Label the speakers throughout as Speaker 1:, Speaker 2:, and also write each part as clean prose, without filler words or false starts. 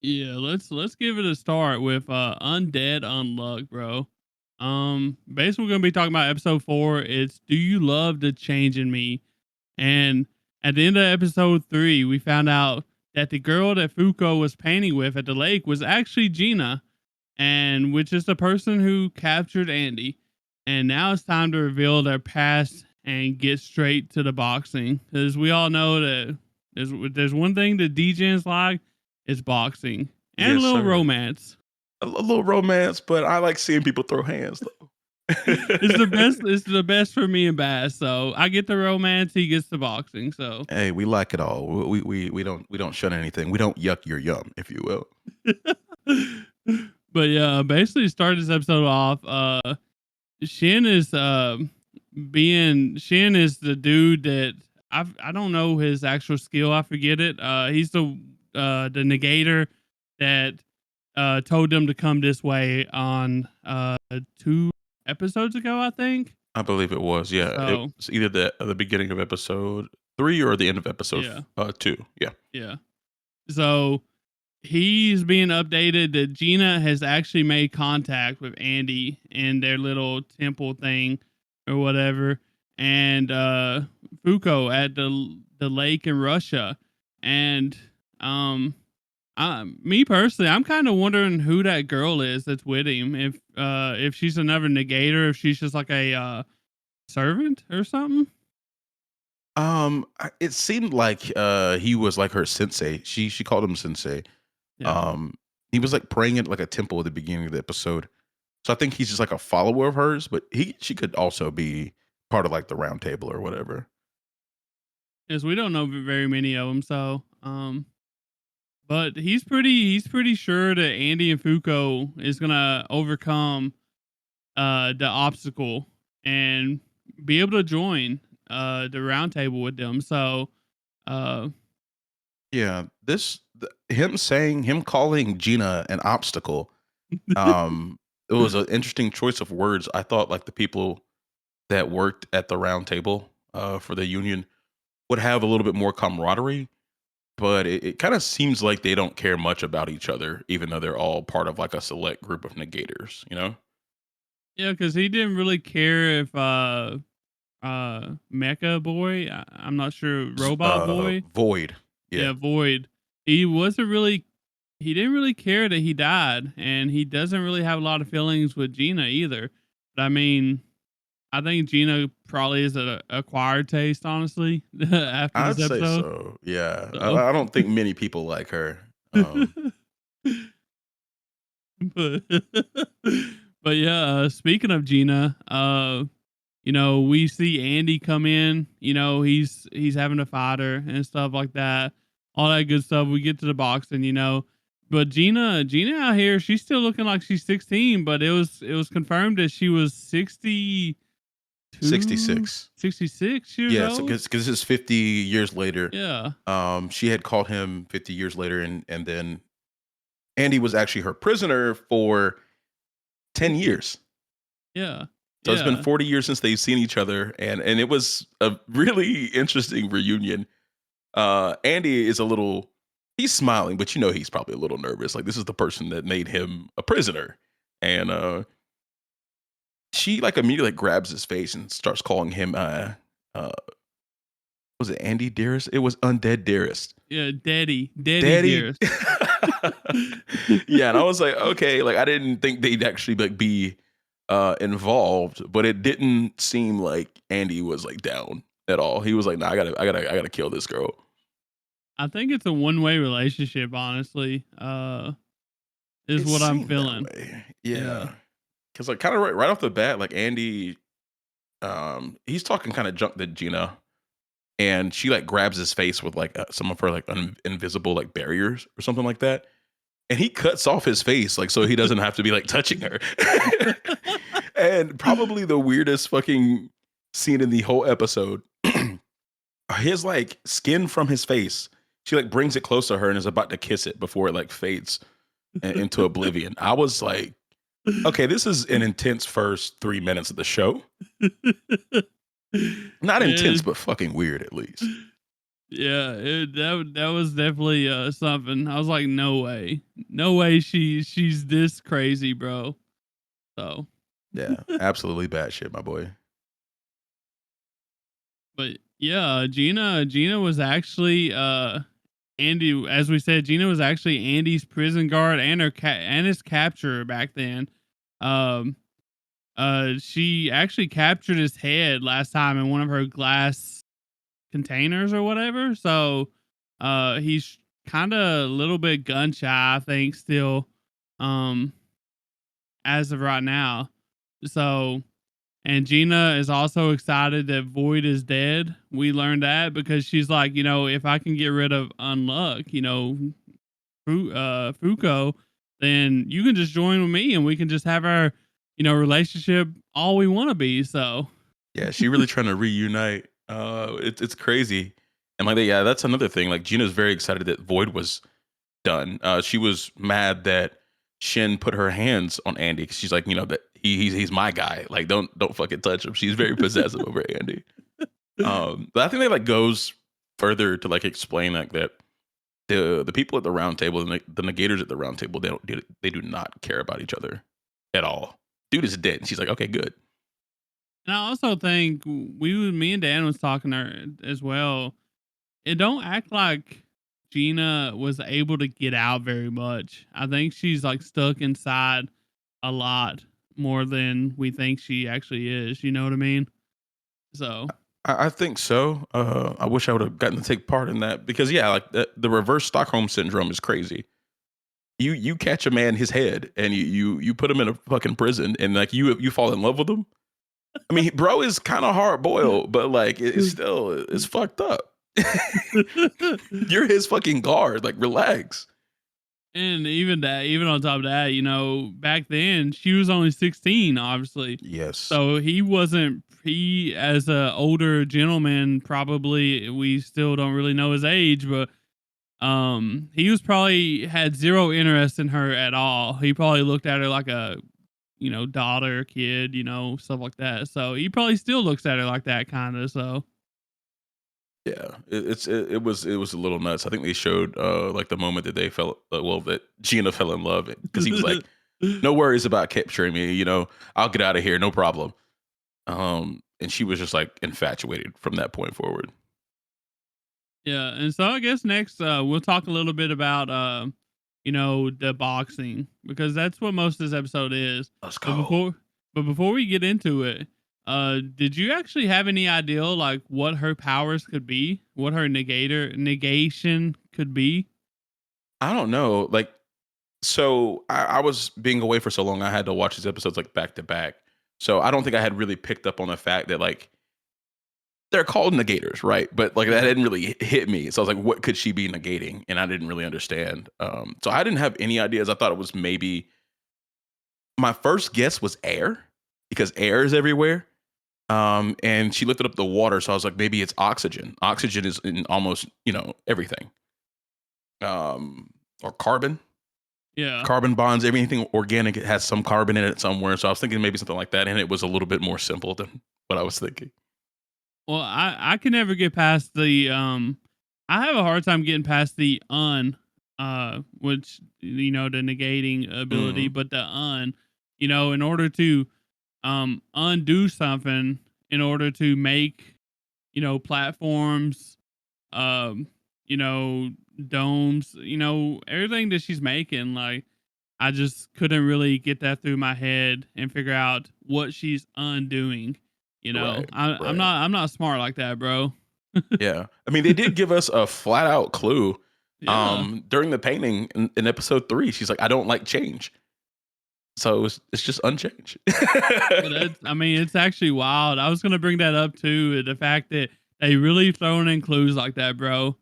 Speaker 1: Yeah, let's give it a start with Undead Unluck, bro. Basically we're gonna be talking about episode 4. It's Do You Love the Change in Me? And at the end of episode 3, we found out that the girl that Fuko was painting with at the lake was actually Gina, and which is the person who captured Andy. And now it's time to reveal their past and get straight to the boxing, because we all know that there's one thing that Degens like, is boxing and a
Speaker 2: Yes,
Speaker 1: little
Speaker 2: sir.
Speaker 1: romance.
Speaker 2: A little romance, but I like seeing people throw hands though.
Speaker 1: It's the best. It's the best for me and Bass. So I get the romance. He gets the boxing. So,
Speaker 2: Hey, we like it all. We don't shun anything. We don't yuck your yum, if you will.
Speaker 1: but yeah, basically start this episode off. Shin is Shin is the dude that I don't know his actual skill. I forget it. He's the negator that told them to come this way on 2 episodes ago, I think.
Speaker 2: I believe it was. Yeah, it
Speaker 1: So
Speaker 2: was either the beginning of episode 3 or the end of episode
Speaker 1: yeah,
Speaker 2: 2. Yeah.
Speaker 1: yeah. So he's being updated that Gina has actually made contact with Andy in their little temple thing or whatever, and Fuko at the lake in Russia, and um, me personally, I'm kind of wondering who that girl is that's with him. If she's another negator, if she's just like a servant or something.
Speaker 2: It seemed like he was like her sensei. She called him sensei.
Speaker 1: Yeah.
Speaker 2: Um, he was like praying at like a temple at the beginning of the episode. So I think he's just like a follower of hers, but she could also be part of like the round table or whatever.
Speaker 1: Because we don't know very many of them, so but he's pretty sure that Andy and Fuko is gonna overcome the obstacle and be able to join the round table with them. So uh
Speaker 2: Yeah, him calling Gina an obstacle. It was an interesting choice of words. I thought like the people that worked at the round table for the union would have a little bit more camaraderie, but it kind of seems like they don't care much about each other, even though they're all part of like a select group of negators. You know?
Speaker 1: yeah, because he didn't really care if Mecha Boy, I'm not sure, Robot Boy.
Speaker 2: Void. Yeah,
Speaker 1: Yeah, Void. He wasn't really he didn't really care that he died, and he doesn't really have a lot of feelings with Gina either. But I mean, I think Gina probably is an acquired taste, honestly, after this
Speaker 2: I'd say
Speaker 1: episode.
Speaker 2: so. Yeah,
Speaker 1: So,
Speaker 2: I don't think many people like her. Um,
Speaker 1: but, but yeah, speaking of Gina, we see Andy come in. He's having to fight her and stuff like that. All that good stuff. We get to the boxing. But Gina out here, she's still looking like she's 16, but it was confirmed that she was 62,
Speaker 2: 66.
Speaker 1: 66 years
Speaker 2: Yeah,
Speaker 1: old.
Speaker 2: because this is 50 years later.
Speaker 1: Yeah.
Speaker 2: She had called him 50 years later, and then Andy was actually her prisoner for 10 years.
Speaker 1: Yeah.
Speaker 2: So it's been
Speaker 1: Yeah.
Speaker 2: 40 years since they've seen each other, and it was a really interesting reunion. Andy is he's smiling, but he's probably a little nervous. Like, this is the person that made him a prisoner. And she like immediately grabs his face and starts calling him was it Andy Dearest? It was Undead Dearest.
Speaker 1: Yeah. Daddy
Speaker 2: Daddy.
Speaker 1: dearest.
Speaker 2: Yeah, and I was like, okay, like I didn't think they'd actually like be involved, but it didn't seem like Andy was like down at all. He was like, nah, I gotta kill this girl.
Speaker 1: I think it's a one-way relationship, honestly. Is
Speaker 2: It
Speaker 1: what I'm
Speaker 2: seemed that
Speaker 1: feeling.
Speaker 2: way.
Speaker 1: Yeah.
Speaker 2: Yeah. Cause like kind of right off the bat, like Andy, he's talking kind of junk to Gina, and she like grabs his face with like some of her like invisible like barriers or something like that. And he cuts off his face like so he doesn't have to be like touching her. And probably the weirdest fucking scene in the whole episode, his like skin from his face, she like brings it close to her and is about to kiss it before it like fades into oblivion. I was like, okay, this is an intense first 3 minutes of the show. Not intense,
Speaker 1: And
Speaker 2: but fucking weird at least.
Speaker 1: Yeah, that was definitely something. I was like, no way, she's this crazy, bro. So,
Speaker 2: Yeah, absolutely bad shit, my boy.
Speaker 1: but yeah, Gina was actually Andy, as we said, Gina was actually Andy's prison guard and and his capturer back then. Um, she actually captured his head last time in one of her glass containers or whatever. So, he's kind of a little bit gun shy, I think, still, um, as of right now. So, and Gina is also excited that Void is dead. We learned that because she's like, if I can get rid of Unluck, Fuko, then you can just join with me and we can just have our, relationship all we want to be. So,
Speaker 2: Yeah, she really trying to reunite. It's crazy, and like, yeah, that's another thing. Like, Gina's very excited that Void was done. She was mad that Shin put her hands on Andy 'cause she's like, that he's my guy. Like, don't fucking touch him. She's very possessive over Andy. But I think that like goes further to like explain like that the people at the round table, the negators at the round table, they do not care about each other at all. Dude is dead. And she's like, okay, good.
Speaker 1: and I also think me and Dan was talking there as well. It don't act like Gina was able to get out very much. I think she's like stuck inside a lot more than we think she actually is. You know what I mean? So,
Speaker 2: I think so. I wish I would have gotten to take part in that because yeah, like the reverse Stockholm syndrome is crazy. You catch a man his head and you put him in a fucking prison and like you fall in love with him. I mean, bro is kind of hard boiled, but like it's still it's fucked up. You're his fucking guard. Like relax.
Speaker 1: and even on top of that, back then she was only 16, obviously.
Speaker 2: Yes.
Speaker 1: So he as a older gentleman, probably we still don't really know his age, but he was probably had zero interest in her at all. He probably looked at her like a, daughter, kid, stuff like that. So he probably still looks at her like that kind of. So,
Speaker 2: Yeah, it was a little nuts. I think they showed like the moment that they fell well that Gina fell in love because he was like, "No worries about capturing me. I'll get out of here, no problem." And she was just like infatuated from that point forward.
Speaker 1: yeah. And so I guess next, we'll talk a little bit about, the boxing, because that's what most of this episode is.
Speaker 2: Let's
Speaker 1: But
Speaker 2: go.
Speaker 1: before we get into it, did you actually have any idea like what her powers could be? What her negation could be?
Speaker 2: I don't know. Like, so I was being away for so long, I had to watch these episodes like back to back. So I don't think I had really picked up on the fact that like they're called negators, right? But like that
Speaker 1: Yeah.
Speaker 2: didn't really hit me. So I was like, what could she be negating? And I didn't really understand. So I didn't have any ideas. I thought it was maybe my first guess was air because air is everywhere. And she lifted up the water, so I was like, maybe it's oxygen. Oxygen is in almost everything. Or carbon.
Speaker 1: Yeah.
Speaker 2: Carbon bonds, everything organic it has some carbon in it somewhere. So I was thinking maybe something like that, and it was a little bit more simple than what I was thinking.
Speaker 1: Well, I can never get past the I have a hard time getting past the which, the negating ability,
Speaker 2: Mhm.
Speaker 1: but the in order to undo something, in order to make, platforms, um, you know, domes, everything that she's making, like I just couldn't really get that through my head and figure out what she's undoing.
Speaker 2: Right, right.
Speaker 1: I'm not smart like that, bro.
Speaker 2: Yeah. I mean, they did give us a flat out clue
Speaker 1: Yeah.
Speaker 2: during the painting in episode 3. She's like, I don't like change. So it's just unchanged.
Speaker 1: But I mean, it's actually wild. I was gonna bring that up too, the fact that they really throwing in clues like that, bro.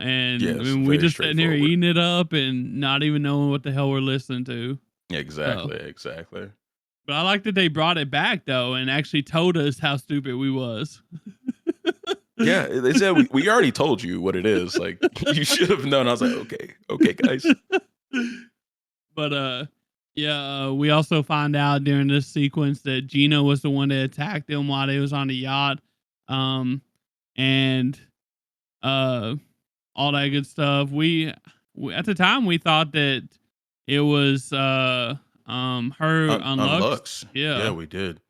Speaker 1: And I
Speaker 2: Yes,
Speaker 1: mean, we
Speaker 2: very
Speaker 1: just sitting here
Speaker 2: straightforward.
Speaker 1: eating it up and not even knowing what the hell we're listening to. So,
Speaker 2: Exactly, exactly.
Speaker 1: but I like that they brought it back though and actually told us how stupid we was.
Speaker 2: Yeah, they said we already told you what it is. Like you should have known. I was like, okay, okay, guys.
Speaker 1: But yeah, we also find out during this sequence that Gina was the one that attacked them while they was on the yacht. Um, and uh, all that good stuff. We at the time we thought that it was her unlucks.
Speaker 2: Unlucks. Yeah,
Speaker 1: Yeah.
Speaker 2: we did.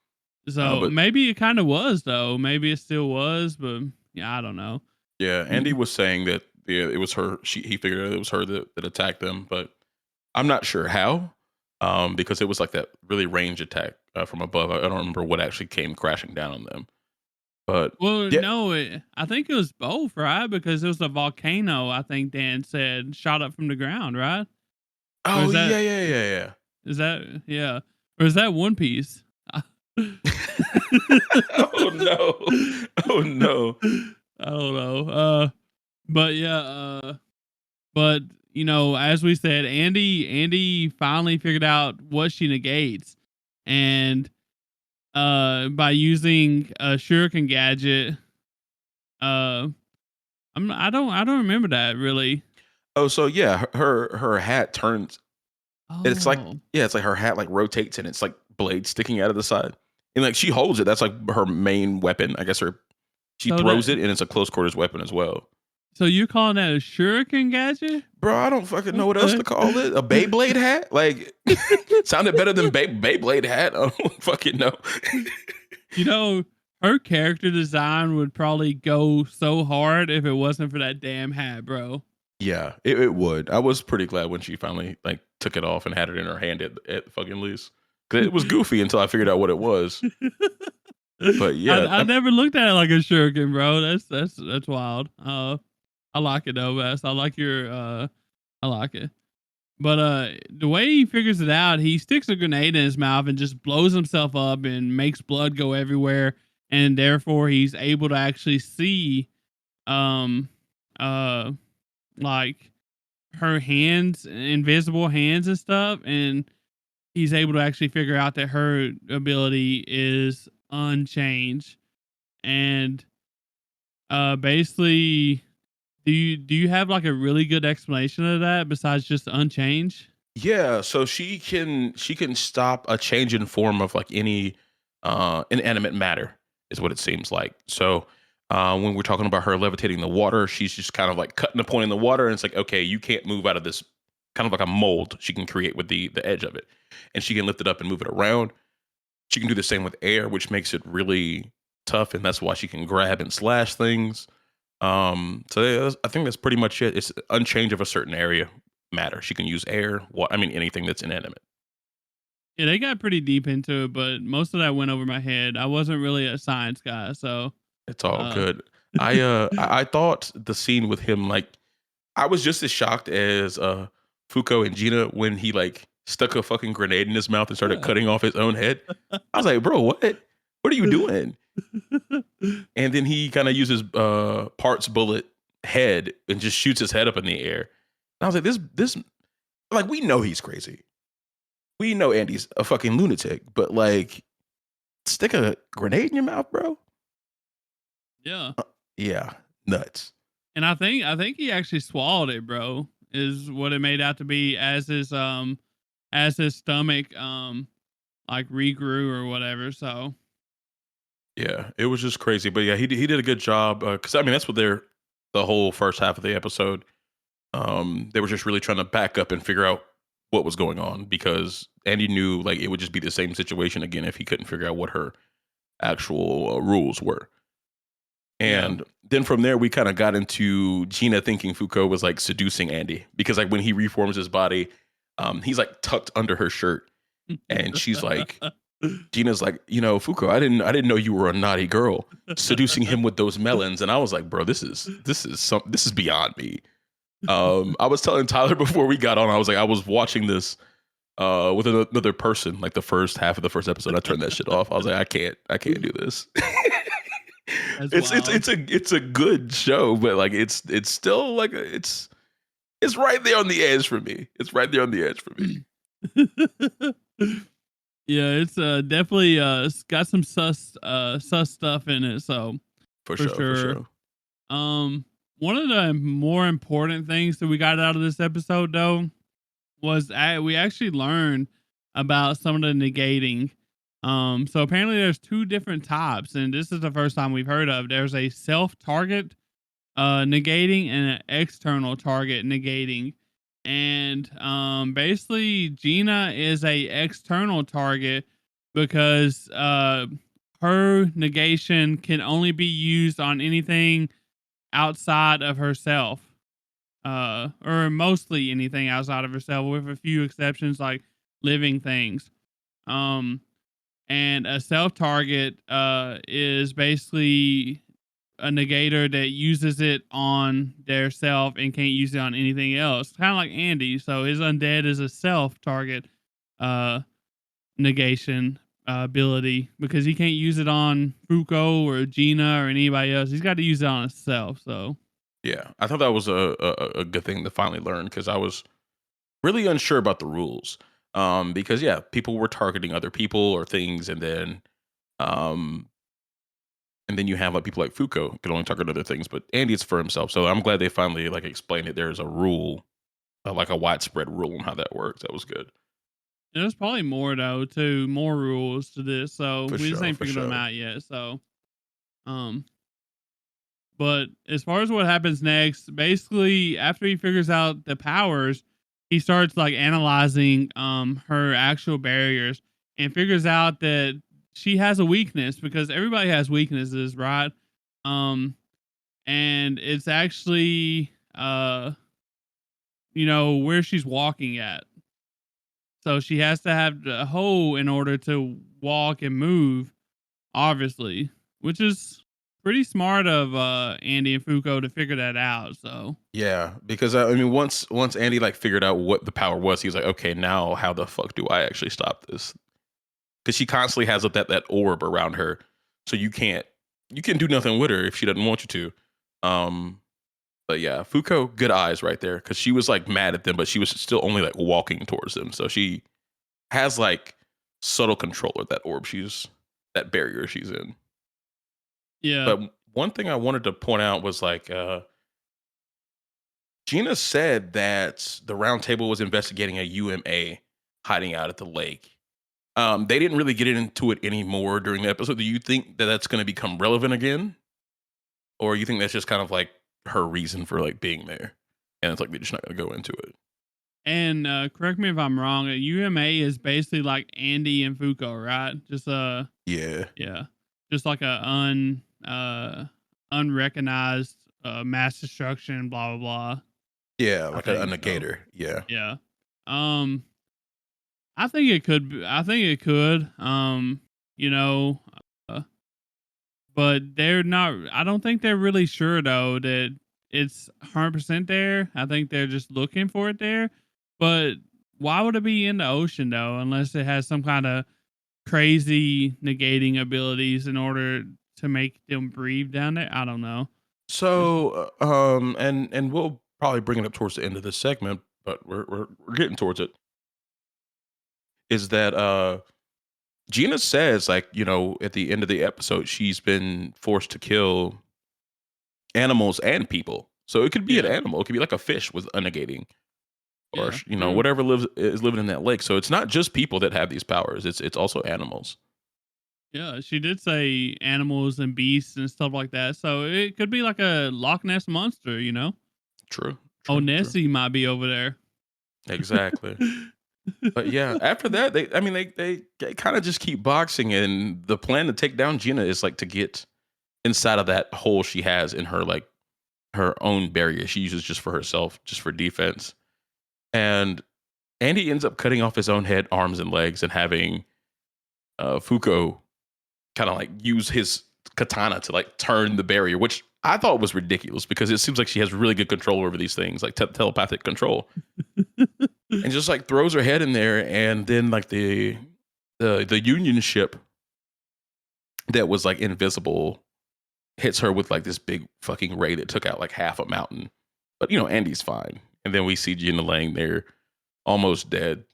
Speaker 1: So
Speaker 2: But
Speaker 1: maybe it kind of was though. Maybe it still was, but yeah, I don't know.
Speaker 2: yeah, Andy was saying that yeah, it was her. He figured it was her that attacked them, but I'm not sure how. Because it was like that really range attack from above. I don't remember what actually came crashing down on them. But
Speaker 1: Well,
Speaker 2: yeah.
Speaker 1: no, I think it was both, right? Because it was a volcano. I think Dan said shot up from the ground, right? Or
Speaker 2: Oh yeah, yeah, yeah, yeah.
Speaker 1: is that yeah? Or is that One Piece?
Speaker 2: Oh no! Oh no!
Speaker 1: I don't know. But yeah, but you know, as we said, Andy finally figured out what she negates, and by using a shuriken gadget, uh, I don't remember that really.
Speaker 2: Oh, so yeah, her hat turns. It's like
Speaker 1: Oh,
Speaker 2: yeah, it's like her hat like rotates and it's like blades sticking out of the side, and like she holds it. That's like her main weapon. I guess she
Speaker 1: so
Speaker 2: throws
Speaker 1: that
Speaker 2: it and it's a close quarters weapon as well.
Speaker 1: so you calling that a shuriken gadget?
Speaker 2: Bro, I don't fucking know
Speaker 1: What
Speaker 2: what else to
Speaker 1: the?
Speaker 2: call it. A Beyblade hat? Like sounded better than Beyblade hat. I don't fucking know.
Speaker 1: You know, her character design would probably go so hard if it wasn't for that damn hat, bro.
Speaker 2: Yeah, it would. I was pretty glad when she finally like took it off and had it in her hand at fucking least. Cause it was goofy until I figured out what it was. But yeah,
Speaker 1: I never looked at it like a shuriken, bro. That's wild. I like it though, Best. I like your I like it. But the way he figures it out, he sticks a grenade in his mouth and just blows himself up and makes blood go everywhere, and therefore he's able to actually see um uh like her hands, invisible hands and stuff, and he's able to actually figure out that her ability is unchanged. And basically, do you have like a really good explanation of that besides just unchanged?
Speaker 2: yeah, so she can stop a change in form of like any inanimate matter is what it seems like. So when we're talking about her levitating the water, she's just kind of like cutting a point in the water and it's like, okay, you can't move out of this kind of like a mold she can create with the edge of it. And she can lift it up and move it around. She can do the same with air, which makes it really tough, and that's why she can grab and slash things. So yeah, I think that's pretty much it. It's unchange of a certain area matter. She can use air. What I mean, anything that's inanimate.
Speaker 1: Yeah, they got pretty deep into it, but most of that went over my head. I wasn't really a science guy, so
Speaker 2: It's all
Speaker 1: uh
Speaker 2: good. I thought the scene with him like I was just as shocked as Fuko and Gina when he like stuck a fucking grenade in his mouth and started cutting off his own head. I was like, bro, what? What are you doing? And then he kind of uses parts bullet head and just shoots his head up in the air. And I was like, this like we know he's crazy. We know Andy's a fucking lunatic, but like stick a grenade in your mouth, bro.
Speaker 1: yeah.
Speaker 2: Yeah, nuts.
Speaker 1: And I think he actually swallowed it, bro. Is what it made out to be as his stomach like regrew or whatever. So
Speaker 2: Yeah, it was just crazy. But yeah, he did a good job because I mean that's what they're the whole first half of the episode. They were just really trying to back up and figure out what was going on because Andy knew like it would just be the same situation again if he couldn't figure out what her actual rules were.
Speaker 1: yeah.
Speaker 2: And then from there, we kind of got into Gina thinking Foucault was like seducing Andy because like when he reforms his body, he's like tucked under her shirt, and she's like, Gina's like, you know, Foucault, I didn't know you were a naughty girl, seducing him with those melons, and I was like, bro, this is beyond me. I was telling Tyler before we got on, I was like, I was watching this with another person, like the first half of the first episode. I turned that shit off. I was like, I can't do this.
Speaker 1: That's
Speaker 2: it's
Speaker 1: wild.
Speaker 2: a good show, but like it's still like it's right there on the edge for me. It's right there on the edge for me.
Speaker 1: Yeah, it's definitely it's got some sus stuff in it, so
Speaker 2: For
Speaker 1: for
Speaker 2: sure, for
Speaker 1: sure.
Speaker 2: sure.
Speaker 1: One of the more important things that we got out of this episode though was we actually learned about some of the negating. So apparently there's two different types, and this is the first time we've heard of. There's a self target negating and an external target negating. And basically Gina is a external target because her negation can only be used on anything outside of herself. Or mostly anything outside of herself, with a few exceptions like living things. Um, and a self target is basically a negator that uses it on their self and can't use it on anything else. Kind of like Andy. So his undead is a self target uh, negation ability because he can't use it on Fuko or Gina or anybody else. He's got to use it on himself. So
Speaker 2: Yeah, I thought that was a good thing to finally learn because I was really unsure about the rules. Because yeah, people were targeting other people or things, um, and then you have like people like Fuko can only target other things, but Andy is for himself. So I'm glad they finally like explained it. There's a rule, like a widespread rule on how that works. That was good
Speaker 1: there's probably more though, too, more rules to this. So
Speaker 2: for
Speaker 1: we just
Speaker 2: sure,
Speaker 1: ain't
Speaker 2: for
Speaker 1: figured them
Speaker 2: sure.
Speaker 1: out yet. So um but as far as what happens next, basically after he figures out the powers, he starts like analyzing her actual barriers and figures out that she has a weakness because everybody has weaknesses, right? Um and it's actually where she's walking at. So she has to have the hoe in order to walk and move, obviously, which is pretty smart of Andy and Fuko to figure that out. So
Speaker 2: Yeah, because I mean, once Andy like figured out what the power was, he was like, okay, now how the fuck do I actually stop this? Because she constantly has that orb around her, so you can do nothing with her if she doesn't want you to. But yeah, Fuko, good eyes right there, because she was like mad at them, but she was still only like walking towards them, so she has like subtle control of that orb. That barrier she's in.
Speaker 1: yeah,
Speaker 2: But one thing I wanted to point out was like Gina said that the round table was investigating a UMA hiding out at the lake. They didn't really get into it anymore during the episode. Do you think that that's going to become relevant again, or you think that's just kind of like her reason for like being there, and it's like they're just not going to go into it?
Speaker 1: and correct me if I'm wrong. A UMA is basically like Andy and Fuko, right? Just
Speaker 2: Yeah,
Speaker 1: yeah, just like a unrecognized mass destruction, blah blah blah.
Speaker 2: yeah,
Speaker 1: I
Speaker 2: like a
Speaker 1: think so.
Speaker 2: negator. Yeah,
Speaker 1: Yeah. Um, I think it could. I think it could. You know, uh, but they're not. I don't think they're really sure though that it's 100% there. I think they're just looking for it there. But why would it be in the ocean though, unless it has some kind of crazy negating abilities in order to make them breathe down there? I don't know. It's,
Speaker 2: and we'll probably bring it up towards the end of this segment, but we're getting towards it. Is that Gina says like at the end of the episode she's been forced to kill animals and people. So it could be an
Speaker 1: yeah,
Speaker 2: animal. It could be like a fish with unnegating, or
Speaker 1: yeah, true.
Speaker 2: whatever lives is living in that lake. So it's not just people that have these powers. It's also animals.
Speaker 1: Yeah, she did say animals and beasts and stuff like that. So it could be like a Loch Ness monster.
Speaker 2: True,
Speaker 1: Oh,
Speaker 2: true, true.
Speaker 1: Nessie might be over there.
Speaker 2: Exactly. But yeah, after that, they kind of just keep boxing, and the plan to take down Gina is like to get inside of that hole she has in her like her own barrier she uses just for herself, just for defense. And Andy ends up cutting off his own head, arms, and legs, and having Fuko kind of like use his katana to like turn the barrier, which I thought was ridiculous because it seems like she has really good control over these things, like telepathic control, and just like throws her head in there, and then like the Union ship that was like invisible hits her with like this big fucking ray that took out like half a mountain. But Andy's fine, and then we see Gina laying there, almost dead,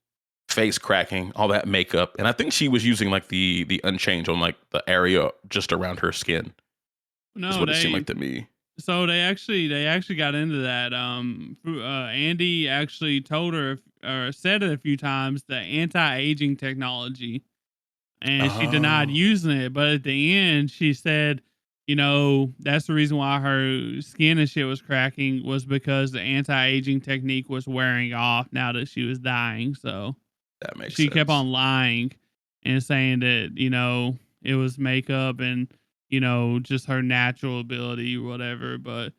Speaker 2: face cracking, all that makeup, and I think she was using like the unchange on like the area just around her skin. Is
Speaker 1: No,
Speaker 2: what it seemed like to me.
Speaker 1: they actually got into that. Andy actually told her or said it a few times, the anti-aging technology, and she denied
Speaker 2: Oh,
Speaker 1: using it. But at the end, she said, that's the reason why her skin and shit was cracking was because the anti-aging technique was wearing off now that she was dying. So
Speaker 2: That makes
Speaker 1: she kept
Speaker 2: sense.
Speaker 1: on lying and saying that, it was makeup and, just her natural ability or whatever. But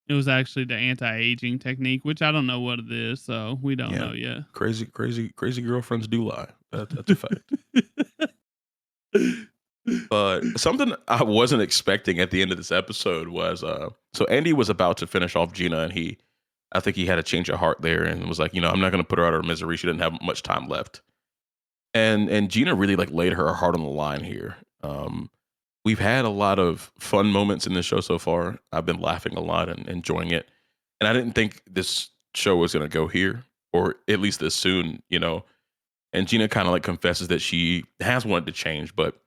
Speaker 1: it was actually the anti-aging technique, which I don't know what it is. So we don't
Speaker 2: Yeah.
Speaker 1: know yet.
Speaker 2: Crazy girlfriends do lie. That's a fact. But something I wasn't expecting at the end of this episode was so Andy was about to finish off Gina, and I think he had a change of heart there and was like, I'm not gonna put her out of her misery. She didn't have much time left. And Gina really like laid her heart on the line here. We've had a lot of fun moments in this show so far. I've been laughing a lot and enjoying it. And I didn't think this show was gonna go here, or at least this soon. And Gina kind of like confesses that she has wanted to change, but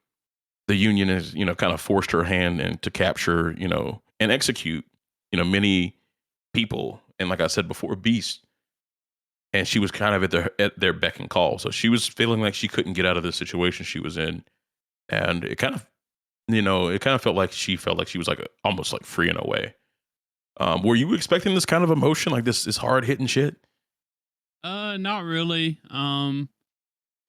Speaker 2: the union has, kind of forced her hand and to capture, and execute, many people. And like I said before, beasts. And she was kind of at their beck and call. So she was feeling like she couldn't get out of the situation she was in. And it kind of felt like she was like almost like free in a way. Were you expecting this kind of emotion, like this hard hitting shit?
Speaker 1: Not really.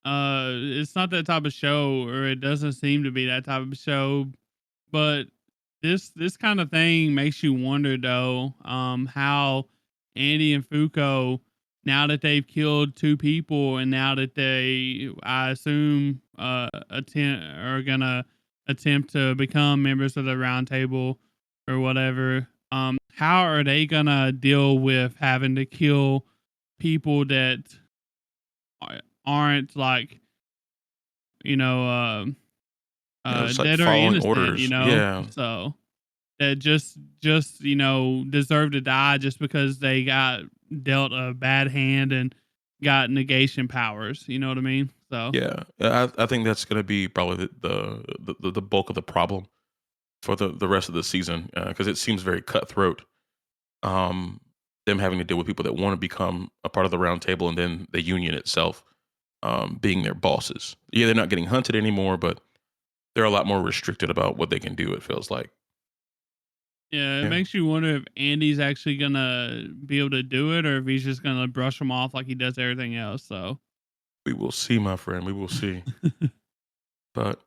Speaker 1: It's not that type of show, or it doesn't seem to be that type of show. But this kind of thing makes you wonder, though, how Andy and Fuko, now that they've killed two people, and now that they, I assume, are gonna attempt to become members of the Round Table or whatever. How are they gonna deal with having to kill people that aren't like, you know,
Speaker 2: Just like
Speaker 1: that are
Speaker 2: following
Speaker 1: innocent,
Speaker 2: orders. Yeah.
Speaker 1: so that just deserve to die just because they got dealt a bad hand and got negation powers. You know what I mean? So
Speaker 2: Yeah. I think that's going to be probably the bulk of the problem for the rest of the season, because it seems very cutthroat. Um, them having to deal with people that want to become a part of the round table, and then the union itself being their bosses. Yeah, they're not getting hunted anymore, but they're a lot more restricted about what they can do, it feels like.
Speaker 1: yeah, it
Speaker 2: Yeah.
Speaker 1: makes you wonder if Andy's actually gonna be able to do it, or if he's just gonna brush them off like he does everything else. So
Speaker 2: We will see, my friend. We will see. But